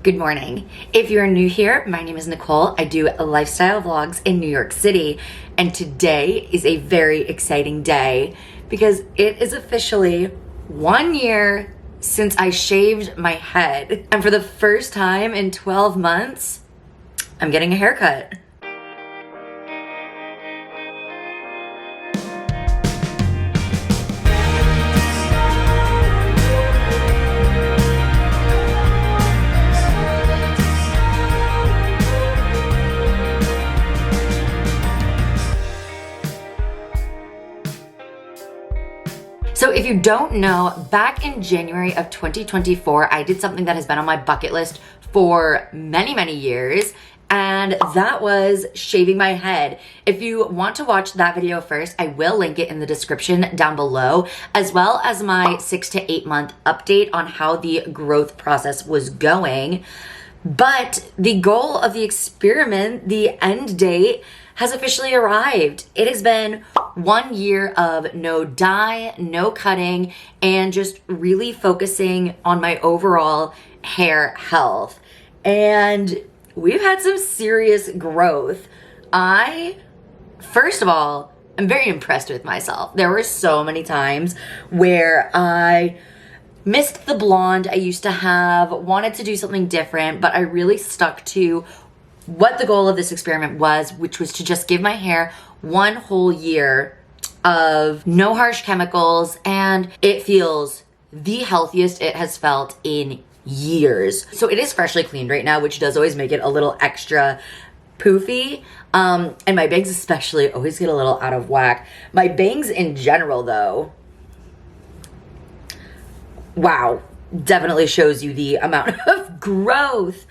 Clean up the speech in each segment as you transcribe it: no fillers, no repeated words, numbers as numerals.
Good morning. If you're new here, my name is Nicole. I do lifestyle vlogs in New York City, and today is a very exciting day because it is officially 1 year since I shaved my head. And for the first time in 12 months, I'm getting a haircut. So if you don't know, back in January of 2024, I did something that has been on my bucket list for many years, and that was shaving my head. If you want to watch that video first, I will link it in the description down below, as well as my 6 to 8 month update on how the growth process was going. But the goal of the experiment, the end date, has officially arrived. It has been 1 year of no dye, no cutting, and just really focusing on my overall hair health. And we've had some serious growth. First of all, I'm very impressed with myself. There were so many times where I missed the blonde I used to have, wanted to do something different, but I really stuck to what the goal of this experiment was, which was to just give my hair 1 whole year of no harsh chemicals, and it feels the healthiest it has felt in years. So it is freshly cleaned right now, which does always make it a little extra poofy. And my bangs especially always get a little out of whack. My bangs in general though, wow, definitely shows you the amount of growth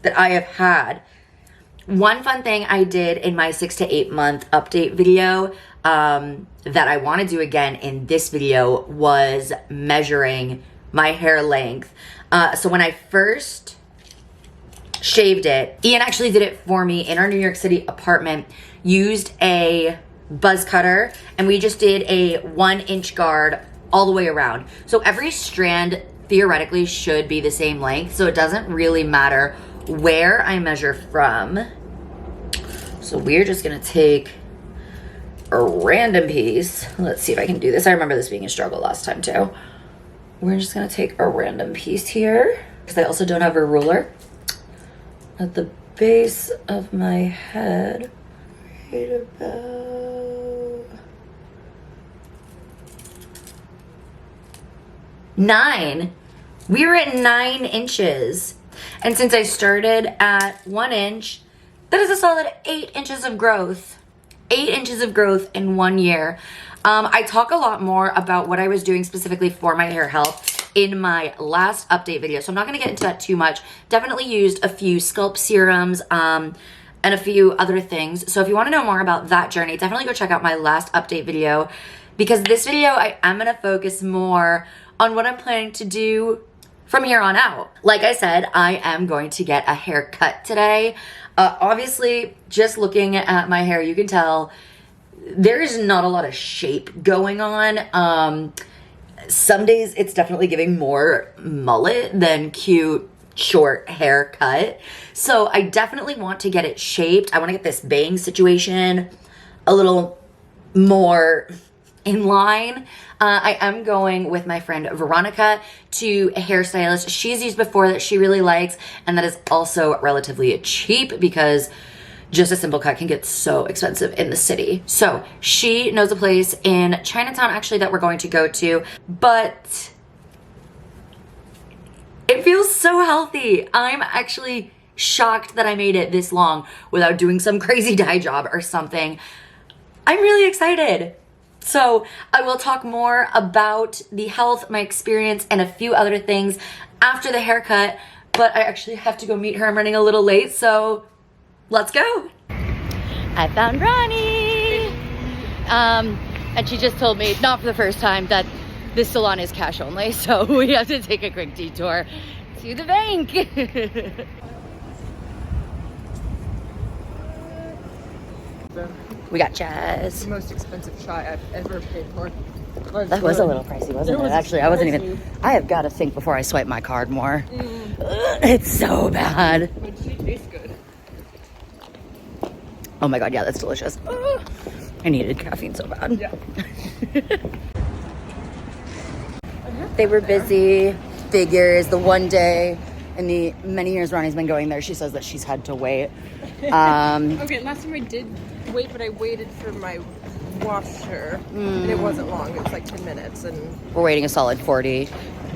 that I have had. One fun thing I did in my 6 to 8 month update video that I want to do again in this video was measuring my hair length. So when I first shaved it, Ian actually did it for me in our New York City apartment, used a buzz cutter, and we just did a 1-inch guard all the way around. So every strand theoretically should be the same length, so it doesn't really matter where I measure from. So we're just gonna take a random piece. Let's see if I can do this. I remember this being a struggle last time too. We're just gonna take a random piece here, because I also don't have a ruler, at the base of my head, right about 9. We were at 9 inches. And since I started at 1 inch, that is a solid 8 inches of growth. 8 inches of growth in 1 year. I talk a lot more about what I was doing specifically for my hair health in my last update video, so I'm not gonna get into that too much. Definitely used a few sculpt serums and a few other things. So if you wanna know more about that journey, definitely go check out my last update video, because this video I am gonna focus more on what I'm planning to do from here on out. Like I said, I am going to get a haircut today. Obviously, just looking at my hair, you can tell there is not a lot of shape going on. Some days it's definitely giving more mullet than cute short haircut. So I definitely want to get it shaped. I want to get this bang situation a little more in line. I am going with my friend Veronica to a hairstylist she's used before that she really likes, and that is also relatively cheap because just a simple cut can get so expensive in the city. So she knows a place in Chinatown actually that we're going to go to, but it feels so healthy. I'm actually shocked that I made it this long without doing some crazy dye job or something. I'm really excited. So I will talk more about the health, my experience, and a few other things after the haircut, but I actually have to go meet her. I'm running a little late, so let's go. I found Ronnie. And she just told me, not for the first time, that this salon is cash only, so we have to take a quick detour to the bank. We got jazz. The most expensive chai I've ever paid for. That was a little pricey, wasn't it? Actually, I wasn't even... I have got to think before I swipe my card more. It's so bad. But she tastes good. Oh my god, yeah, that's delicious. I needed caffeine so bad. Yeah. They were busy. Figures. The one day in the many years Ronnie's been going there, she says that she's had to wait. Okay, last time I did wait, but I waited for my washer, and it wasn't long. It was like 10 minutes, and we're waiting a solid 40.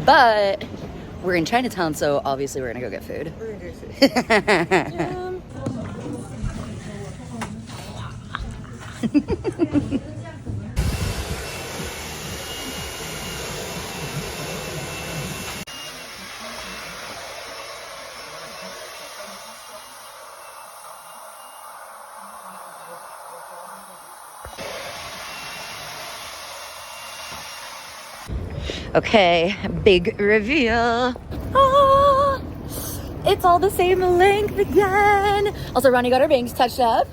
But we're in Chinatown, so obviously we're gonna go get food. we're gonna do food. Okay, big reveal. Ah, it's all the same length again. Also, Ronnie got her bangs touched up,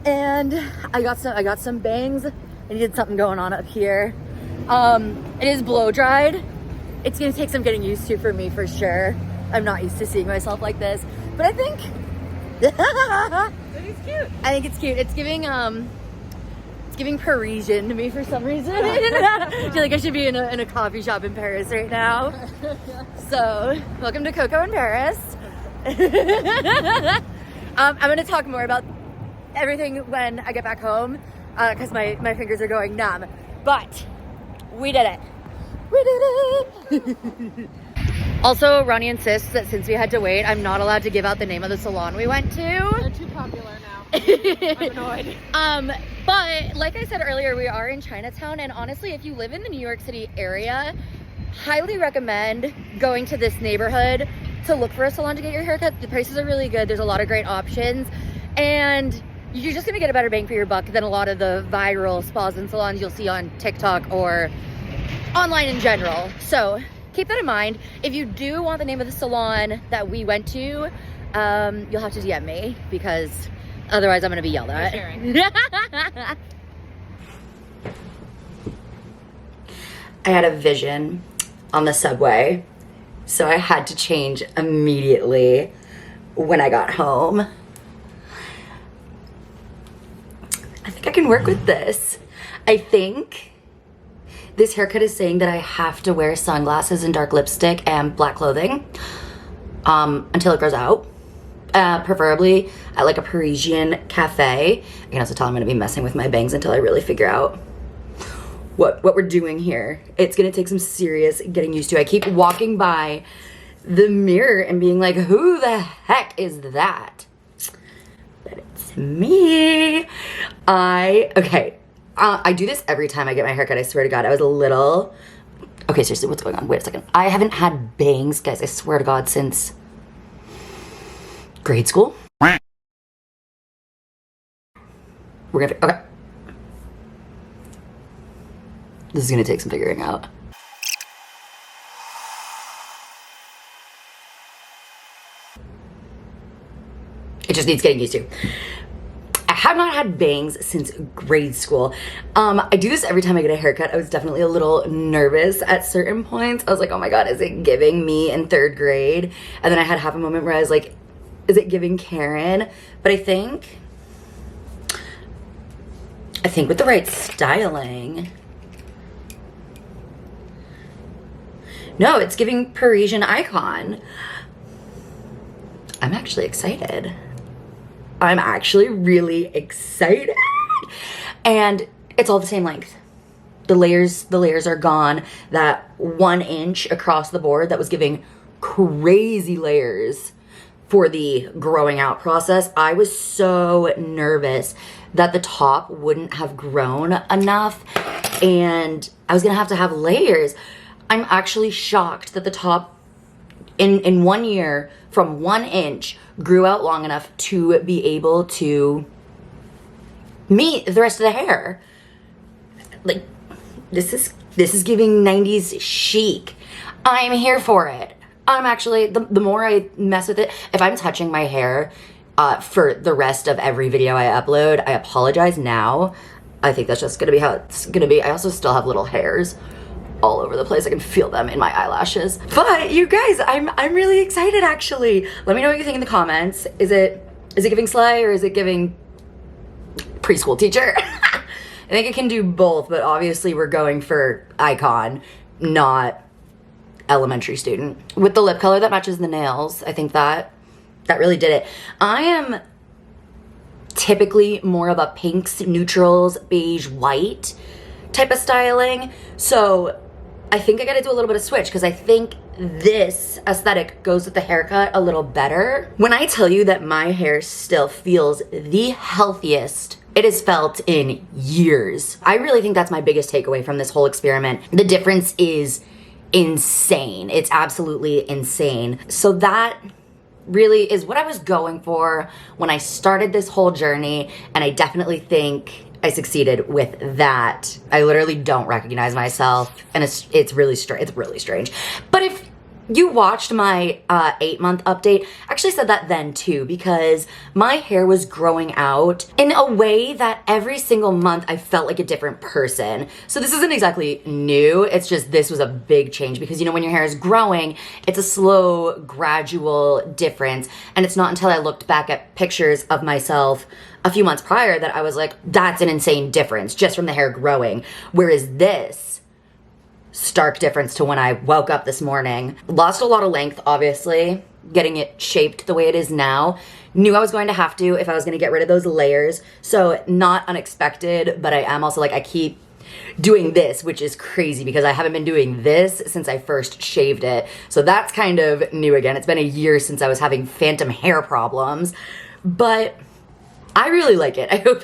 and I got some bangs. I needed something going on up here. It is blow dried. It's gonna take some getting used to for me for sure. I'm not used to seeing myself like this, but I think That is cute. I think it's cute. It's giving Parisian to me for some reason. I feel like I should be in a coffee shop in Paris right now. So, welcome to Coco in Paris. I'm going to talk more about everything when I get back home because my fingers are going numb. But we did it. We did it. Also, Ronnie insists that since we had to wait, I'm not allowed to give out the name of the salon we went to. They're too popular now. I'm annoyed. But like I said earlier, we are in Chinatown, and honestly, if you live in the New York City area, highly recommend going to this neighborhood to look for a salon to get your haircut. The prices are really good. There's a lot of great options, and you're just gonna get a better bang for your buck than a lot of the viral spas and salons you'll see on TikTok or online in general. So keep that in mind. If you do want the name of the salon that we went to, you'll have to DM me because otherwise I'm gonna be yelled at. I had a vision on the subway, so I had to change immediately when I got home. I think I can work with this. I think this haircut is saying that I have to wear sunglasses and dark lipstick and black clothing until it grows out. Preferably at like a Parisian cafe. I can also tell I'm gonna be messing with my bangs until I really figure out what we're doing here. It's gonna take some serious getting used to. I keep walking by the mirror and being like, who the heck is that? But it's me. I do this every time I get my haircut, I swear to God. I was a little... Okay, seriously, what's going on? Wait a second. I haven't had bangs, guys, I swear to God, since grade school. We're gonna... Okay. This is gonna take some figuring out. It just needs getting used to. I have not had bangs since grade school. I do this every time I get a haircut. I was definitely a little nervous at certain points. I was like, oh my God, is it giving me in 3rd grade? And then I had half a moment where I was like, is it giving Karen? But I think with the right styling, no, it's giving Parisian icon. I'm actually excited. I'm actually really excited. And it's all the same length. The layers are gone. That 1 inch across the board that was giving crazy layers for the growing out process. I was so nervous that the top wouldn't have grown enough and I was gonna have to have layers. I'm actually shocked that the top in 1 year from 1 inch grew out long enough to be able to meet the rest of the hair. Like, this is giving 90s chic. I'm here for it. I'm actually, the more I mess with it, if I'm touching my hair for the rest of every video I upload, I apologize now. I think that's just gonna be how it's gonna be. I also still have little hairs all over the place. I can feel them in my eyelashes. But you guys, I'm really excited actually. Let me know what you think in the comments. Is it giving slay or is it giving preschool teacher? I think it can do both, but obviously we're going for icon, not elementary student. With the lip color that matches the nails, I think that really did it. I am typically more of a pinks, neutrals, beige, white type of styling. So I think I gotta do a little bit of switch because I think this aesthetic goes with the haircut a little better. When I tell you that my hair still feels the healthiest it has felt in years, I really think that's my biggest takeaway from this whole experiment. The difference is insane. It's absolutely insane. So that really is what I was going for when I started this whole journey, and I definitely think I succeeded with that. I literally don't recognize myself, and it's really strange. But if you watched my 8-month update, I actually said that then too, because my hair was growing out in a way that every single month I felt like a different person. So this isn't exactly new, it's just this was a big change because, you know, when your hair is growing, it's a slow, gradual difference. And it's not until I looked back at pictures of myself a few months prior that I was like, that's an insane difference just from the hair growing. Whereas this, stark difference to when I woke up this morning. Lost a lot of length, obviously, getting it shaped the way it is now. Knew I was going to have to if I was going to get rid of those layers. So not unexpected, but I am also like, I keep doing this, which is crazy because I haven't been doing this since I first shaved it. So that's kind of new again. It's been a year since I was having phantom hair problems, but I really like it. I hope.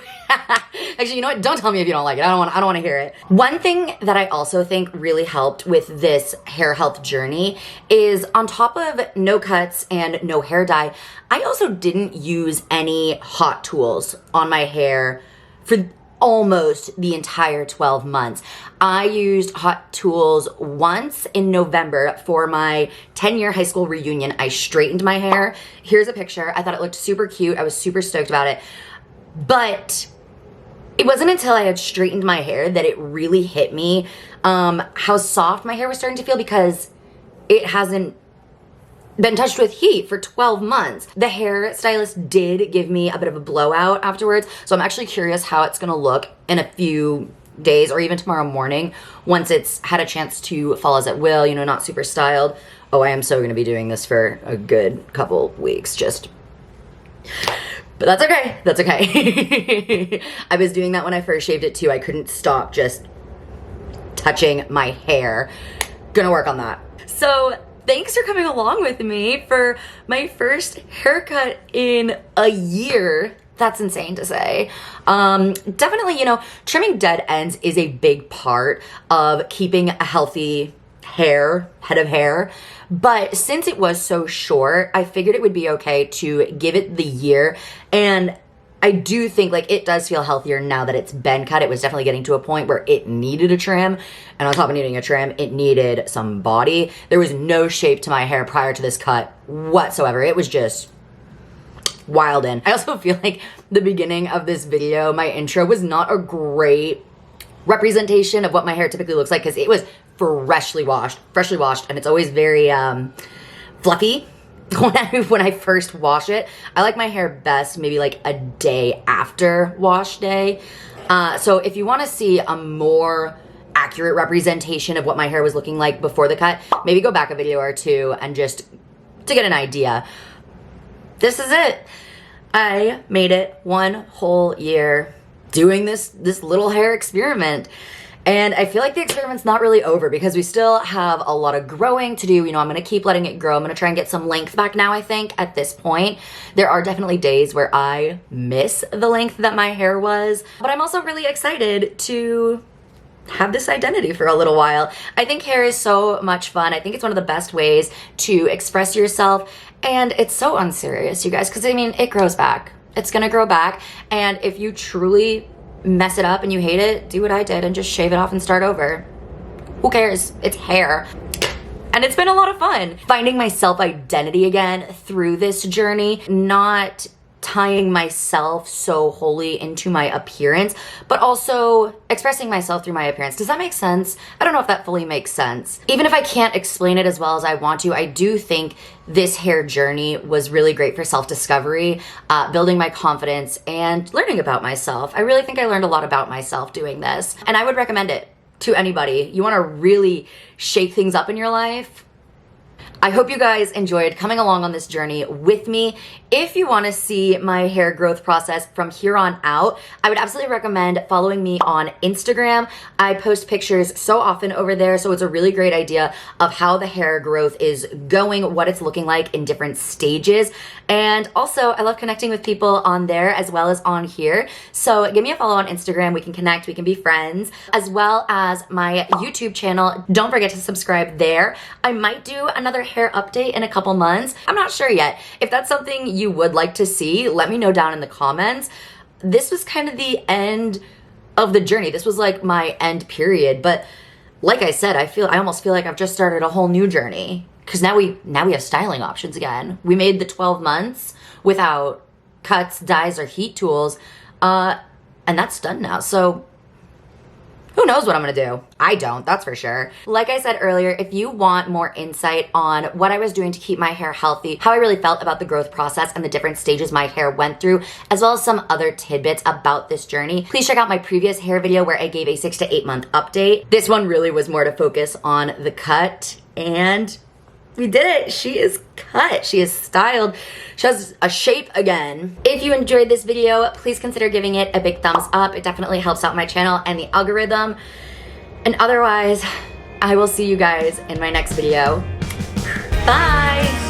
Actually, you know what? Don't tell me if you don't like it. I don't want to hear it. One thing that I also think really helped with this hair health journey is, on top of no cuts and no hair dye, I also didn't use any hot tools on my hair for almost the entire 12 months. I used hot tools once in November for my 10-year high school reunion. I straightened my hair. Here's a picture. I thought it looked super cute. I was super stoked about it. But it wasn't until I had straightened my hair that it really hit me how soft my hair was starting to feel, because it hasn't been touched with heat for 12 months. The hairstylist did give me a bit of a blowout afterwards, so I'm actually curious how it's gonna look in a few days or even tomorrow morning once it's had a chance to fall as it will, you know, not super styled. Oh, I am so gonna be doing this for a good couple weeks, but that's okay, that's okay. I was doing that when I first shaved it too. I couldn't stop just touching my hair. Gonna work on that. So thanks for coming along with me for my first haircut in a year. That's insane to say. Definitely, you know, trimming dead ends is a big part of keeping a healthy head of hair. But since it was so short, I figured it would be okay to give it the year. And I do think like it does feel healthier now that it's been cut. It was definitely getting to a point where it needed a trim. And on top of needing a trim, it needed some body. There was no shape to my hair prior to this cut whatsoever. It was just wild in. I also feel like the beginning of this video, my intro, was not a great representation of what my hair typically looks like because it was freshly washed, and it's always very fluffy when I first wash it. I like my hair best maybe like a day after wash day. So if you want to see a more accurate representation of what my hair was looking like before the cut, maybe go back a video or two and just to get an idea. This is it. I made it one whole year doing this little hair experiment. And I feel like the experiment's not really over because we still have a lot of growing to do. You know, I'm gonna keep letting it grow. I'm gonna try and get some length back now, I think, at this point. There are definitely days where I miss the length that my hair was, but I'm also really excited to have this identity for a little while. I think hair is so much fun. I think it's one of the best ways to express yourself, and it's so unserious, you guys, because I mean, it grows back. It's gonna grow back, and if you truly mess it up and you hate it, do what I did and just shave it off and start over. Who cares? It's hair. And it's been a lot of fun finding my self-identity again through this journey, not tying myself so wholly into my appearance, but also expressing myself through my appearance. Does that make sense? I don't know if that fully makes sense. Even if I can't explain it as well as I want to, I do think this hair journey was really great for self-discovery, building my confidence, and learning about myself. I really think I learned a lot about myself doing this, and I would recommend it to anybody. You want to really shake things up in your life? I hope you guys enjoyed coming along on this journey with me. If you want to see my hair growth process from here on out, I would absolutely recommend following me on Instagram. I post pictures so often over there, so it's a really great idea of how the hair growth is going, what it's looking like in different stages. And also, I love connecting with people on there as well as on here. So give me a follow on Instagram. We can connect, we can be friends, as well as my YouTube channel. Don't forget to subscribe there. I might do another hair update in a couple months. I'm not sure yet. If that's something you would like to see, let me know down in the comments. This was kind of the end of the journey. This was like my end period. But like I said, I almost feel like I've just started a whole new journey. Because now we have styling options again. We made the 12 months without cuts, dyes, or heat tools. And that's done now. So who knows what I'm gonna do? I don't, that's for sure. Like I said earlier, if you want more insight on what I was doing to keep my hair healthy, how I really felt about the growth process and the different stages my hair went through, as well as some other tidbits about this journey, please check out my previous hair video where I gave a 6 to 8 month update. This one really was more to focus on the cut, and we did it. She is cut. She is styled. She has a shape again. If you enjoyed this video, please consider giving it a big thumbs up. It definitely helps out my channel and the algorithm. And otherwise, I will see you guys in my next video. Bye.